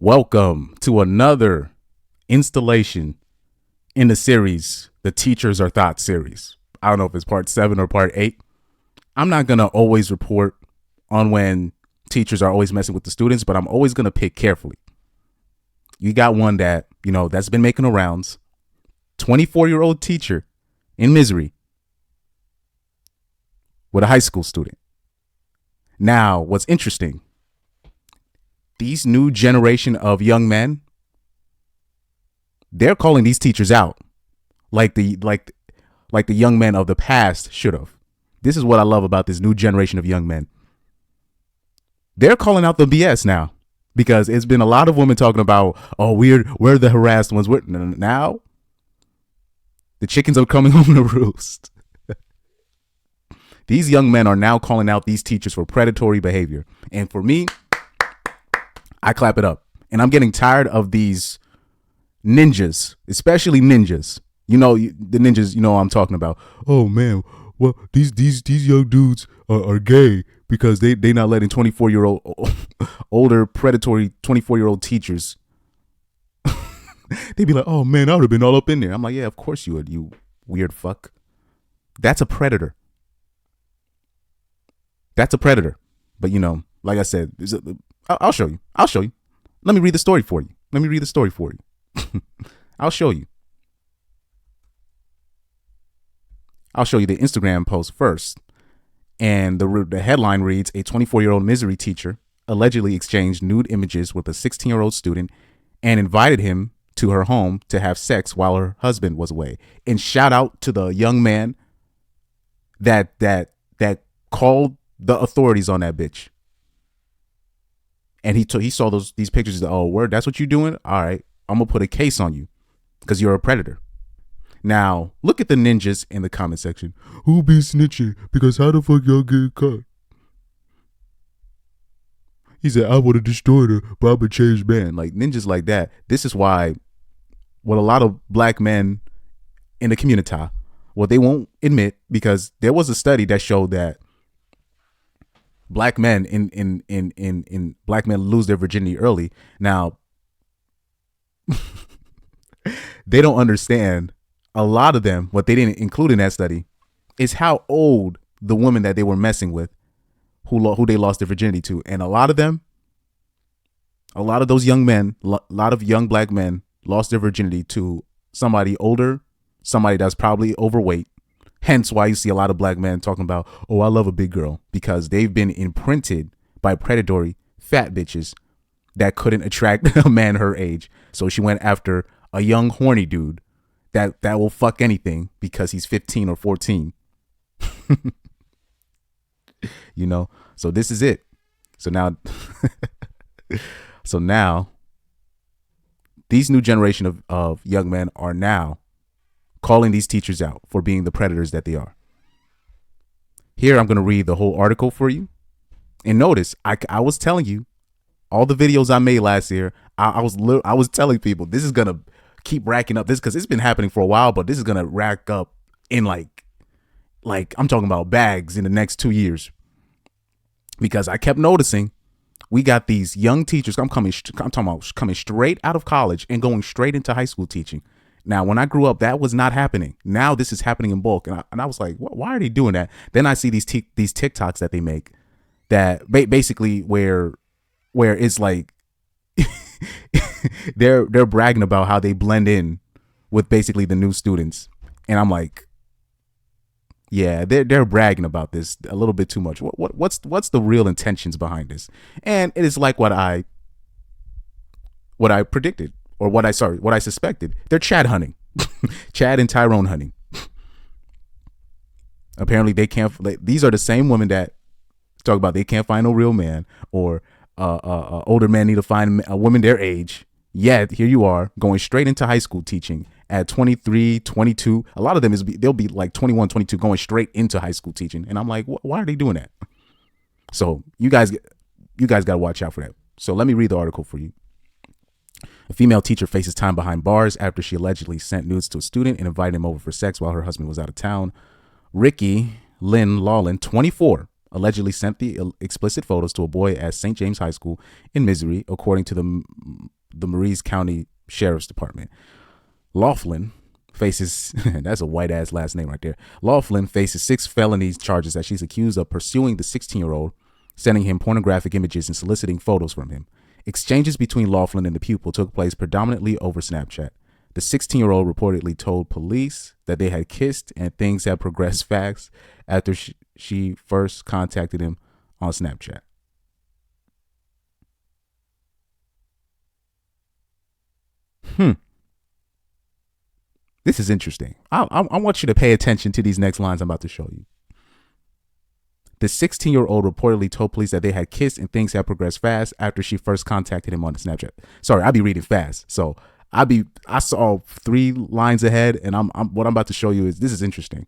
Welcome to another installation in the series, the Teachers Are Thots series. I don't know if it's part 7 or part 8. I'm not going to always report on when teachers are always messing with the students, but I'm always going to pick carefully. You got one that, that's been making the rounds. 24-year-old teacher in misery with a high school student. Now, what's interesting, these new generation of young men, they're calling these teachers out like the young men of the past should have. This is what I love about this new generation of young men. They're calling out the BS now because it's been a lot of women talking about, oh, we're the harassed ones. Now the chickens are coming home to roost. These young men are now calling out these teachers for predatory behavior. And for me, I clap it up. And I'm getting tired of these ninjas, especially ninjas. The ninjas, I'm talking about. Oh, man, well, these young dudes are gay because they not letting 24-year-old older predatory 24-year-old teachers. They'd be like, oh, man, I would have been all up in there. I'm like, yeah, of course you would, you weird fuck. That's a predator. That's a predator. But, like I said, I'll show you. Let me read the story for you. I'll show you. I'll show you the Instagram post first. And the headline reads, a 24-year-old misery teacher allegedly exchanged nude images with a 16-year-old student and invited him to her home to have sex while her husband was away. And shout out to the young man that called the authorities on that bitch. And he saw these pictures. He's like, oh, word, that's what you're doing? All right, I'm going to put a case on you because you're a predator. Now, look at the ninjas in the comment section. Who be snitching? Because how the fuck y'all get caught? He said, I would have destroyed her, but I'm a changed man. Like ninjas like that. This is why what a lot of black men in the community, what they won't admit, because there was a study that showed that black men in black men lose their virginity early. Now, they don't understand. A lot of them, what they didn't include in that study, is how old the woman that they were messing with, who they lost their virginity to, and a lot of those young men, a lot of young black men lost their virginity to somebody older, somebody that's probably overweight. Hence why you see a lot of black men talking about, oh, I love a big girl, because they've been imprinted by predatory fat bitches that couldn't attract a man her age. So she went after a young horny dude that will fuck anything because he's 15 or 14. So this is it. So now these new generation of young men are now calling these teachers out for being the predators that they are. Here, I'm going to read the whole article for you. And notice, I was telling you, all the videos I made last year, I was telling people, this is going to keep racking up this because it's been happening for a while, but this is going to rack up in like I'm talking about bags in the next 2 years. Because I kept noticing we got these young teachers. I'm talking about coming straight out of college and going straight into high school teaching. Now, when I grew up, that was not happening. Now this is happening in bulk. And I was like, why are they doing that? Then I see these TikToks that they make that basically where it's like they're bragging about how they blend in with basically the new students. And I'm like, yeah, they're bragging about this a little bit too much. What's the real intentions behind this? And it is like what I predicted. Or what I suspected. They're Chad hunting. Chad and Tyrone hunting. Apparently they can't. These are the same women that talk about they can't find no real man, or older men need to find a woman their age. Yet here you are going straight into high school teaching at 23, 22. A lot of them they'll be like 21, 22 going straight into high school teaching. And I'm like, why are they doing that? So you guys got to watch out for that. So let me read the article for you. A female teacher faces time behind bars after she allegedly sent nudes to a student and invited him over for sex while her husband was out of town. Ricky Lynn Lawlin, 24, allegedly sent the explicit photos to a boy at St. James High School in Missouri, according to the the Maurice County Sheriff's Department. Laughlin faces, that's a white ass last name right there. Laughlin faces 6 felony charges that she's accused of pursuing the 16-year-old, sending him pornographic images and soliciting photos from him. Exchanges between Laughlin and the pupil took place predominantly over Snapchat. The 16-year-old reportedly told police that they had kissed and things had progressed fast after she first contacted him on Snapchat. This is interesting. I want you to pay attention to these next lines I'm about to show you. The 16-year-old reportedly told police that they had kissed and things had progressed fast after she first contacted him on Snapchat. Sorry, I be reading fast. So I saw 3 lines ahead, and what I'm about to show you is, this is interesting.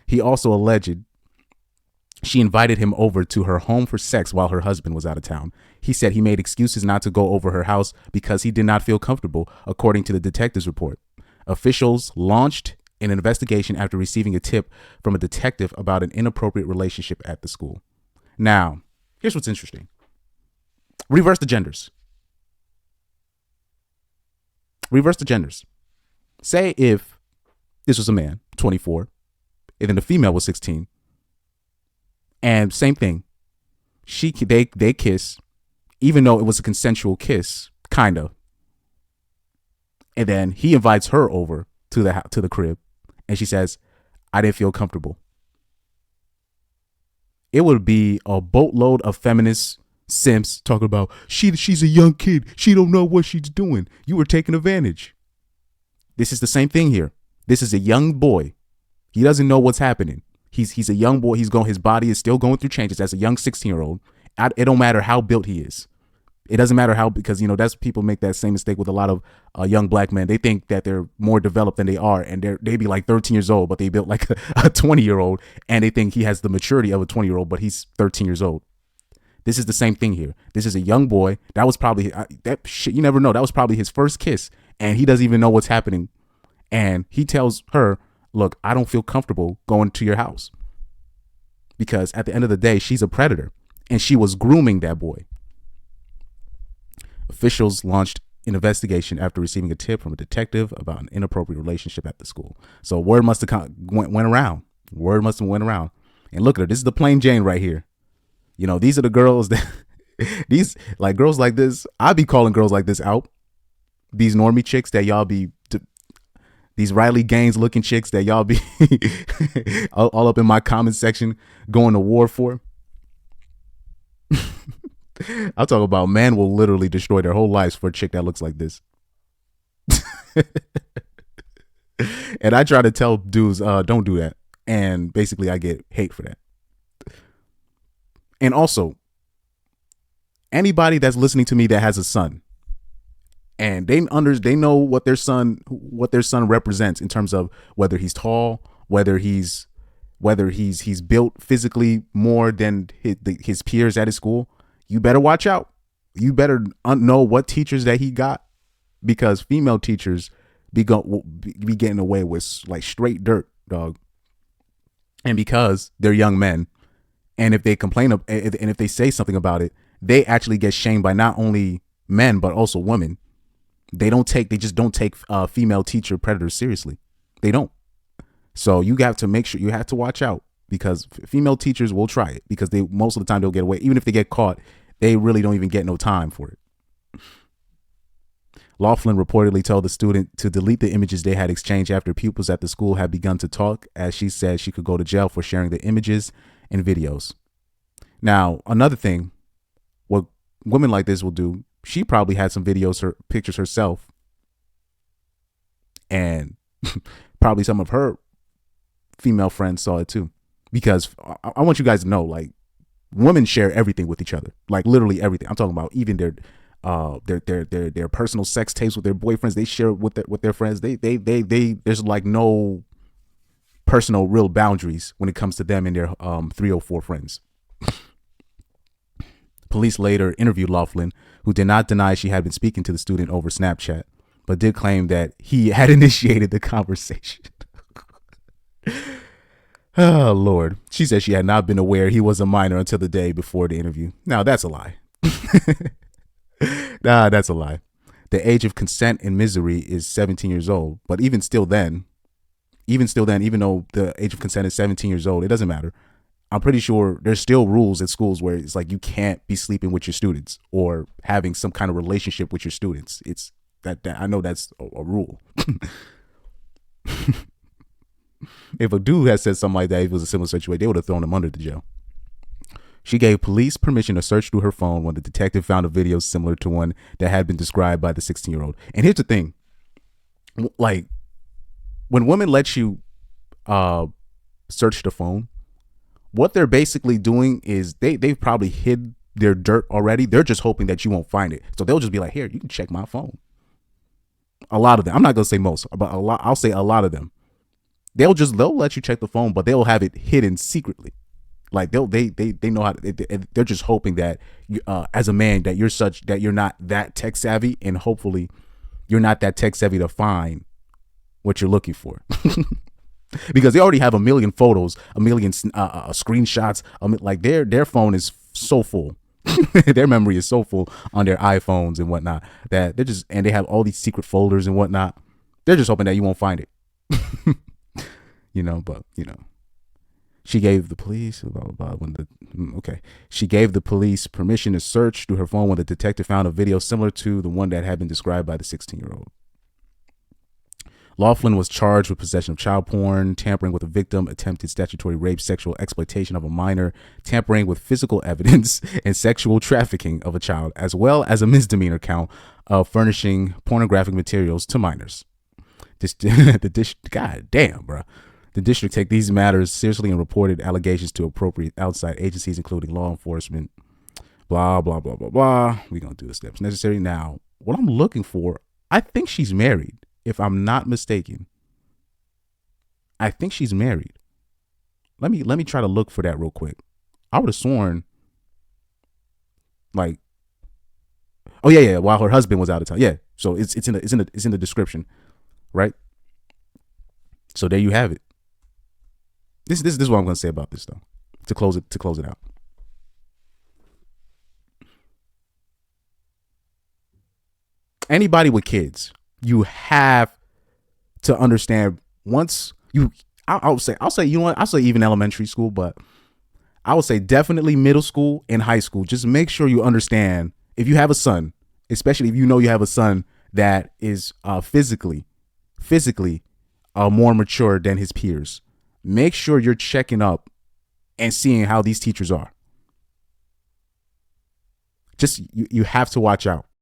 He also alleged she invited him over to her home for sex while her husband was out of town. He said he made excuses not to go over her house because he did not feel comfortable, according to the detective's report. Officials launched an investigation after receiving a tip from a detective about an inappropriate relationship at the school. Now, here's what's interesting. Reverse the genders. Say if this was a man, 24, and then the female was 16, and same thing. They kiss, even though it was a consensual kiss, kind of. And then he invites her over to the crib, and she says, "I didn't feel comfortable." It would be a boatload of feminist simps talking about she's a young kid, she don't know what she's doing, you were taking advantage. This is the same thing here. This is a young boy. He doesn't know what's happening. He's a young boy. His body is still going through changes as a young 16-year-old. It don't matter how built he is. It doesn't matter how, because that's people make that same mistake with a lot of young black men. They think that they're more developed than they are, and they be like 13 years old, but they built like a 20-year-old, and they think he has the maturity of a 20-year-old, but he's 13 years old. This is the same thing here. This is a young boy. That was probably that shit. You never know. That was probably his first kiss, and he doesn't even know what's happening. And he tells her, "Look, I don't feel comfortable going to your house," because at the end of the day, she's a predator, and she was grooming that boy. Officials launched an investigation after receiving a tip from a detective about an inappropriate relationship at the school. So word must have went around. Word must have went around. And look at her. This is the plain Jane right here. These are the girls that these like girls like this. I be calling girls like this out. These normie chicks that y'all be, these Riley Gaines looking chicks that y'all be all up in my comment section going to war for. I'll talk about man will literally destroy their whole lives for a chick that looks like this. And I try to tell dudes, don't do that. And basically I get hate for that. And also, anybody that's listening to me that has a son, and they know what their son represents in terms of whether he's tall, whether he's built physically more than his peers at his school. You better watch out. You better know what teachers that he got, because female teachers be getting away with like straight dirt, dog. And because they're young men, and if they complain and if they say something about it, they actually get shamed by not only men but also women. They just don't take female teacher predators seriously. They don't. So you have to make sure, you have to watch out, because female teachers will try it, because most of the time they'll get away. Even if they get caught, they really don't even get no time for it. Laughlin reportedly told the student to delete the images they had exchanged after pupils at the school had begun to talk, as she said she could go to jail for sharing the images and videos. Now, another thing, what women like this will do, she probably had some videos or pictures herself, and probably some of her female friends saw it too. Because I want you guys to know, like, women share everything with each other, like literally everything. I'm talking about even their personal sex tapes with their boyfriends. They share with their friends. They there's like no personal real boundaries when it comes to them and their 304 friends. Police later interviewed Laughlin, who did not deny she had been speaking to the student over Snapchat, but did claim that he had initiated the conversation. Oh, Lord. She said she had not been aware he was a minor until the day before the interview. Now, that's a lie. That's a lie. The age of consent in Missouri is 17 years old. But even still then, even though the age of consent is 17 years old, it doesn't matter. I'm pretty sure there's still rules at schools where it's like you can't be sleeping with your students or having some kind of relationship with your students. It's that I know that's a rule. If a dude had said something like that, if it was a similar situation, they would have thrown him under the jail. She gave police permission to search through her phone when the detective found a video similar to one that had been described by the 16-year-old. And here's the thing, like when women let you search the phone, what they're basically doing is they've probably hid their dirt already. They're just hoping that you won't find it. So they'll just be like, here, you can check my phone. A lot of them. I'm not going to say most, but I'll say a lot of them. They'll let you check the phone, but they'll have it hidden secretly. Like they know how they're just hoping that as a man that you're not that tech savvy, and hopefully you're not that tech savvy to find what you're looking for. Because they already have a million photos, a million screenshots. Like their phone is so full. Their memory is so full on their iPhones and whatnot that and they have all these secret folders and whatnot. They're just hoping that you won't find it. But she gave the police She gave the police permission to search through her phone when the detective found a video similar to the one that had been described by the 16-year-old. Laughlin was charged with possession of child porn, tampering with a victim, attempted statutory rape, sexual exploitation of a minor, tampering with physical evidence, and sexual trafficking of a child, as well as a misdemeanor count of furnishing pornographic materials to minors. God damn, bro. The district take these matters seriously and reported allegations to appropriate outside agencies, including law enforcement. Blah, blah, blah, blah, blah. We're going to do the steps necessary. Now, what I'm looking for, I think she's married. If I'm not mistaken, I think she's married. Let me try to look for that real quick. I would have sworn, like, oh yeah, while her husband was out of town. Yeah, so it's in the description, right? So there you have it. This is what I'm gonna say about this though. To close it out. Anybody with kids, you have to understand once you, I'll say, you know what? I'll say even elementary school, but I would say definitely middle school and high school. Just make sure you understand if you have a son, especially if you know you have a son that is physically more mature than his peers. Make sure you're checking up and seeing how these teachers are. Just you have to watch out.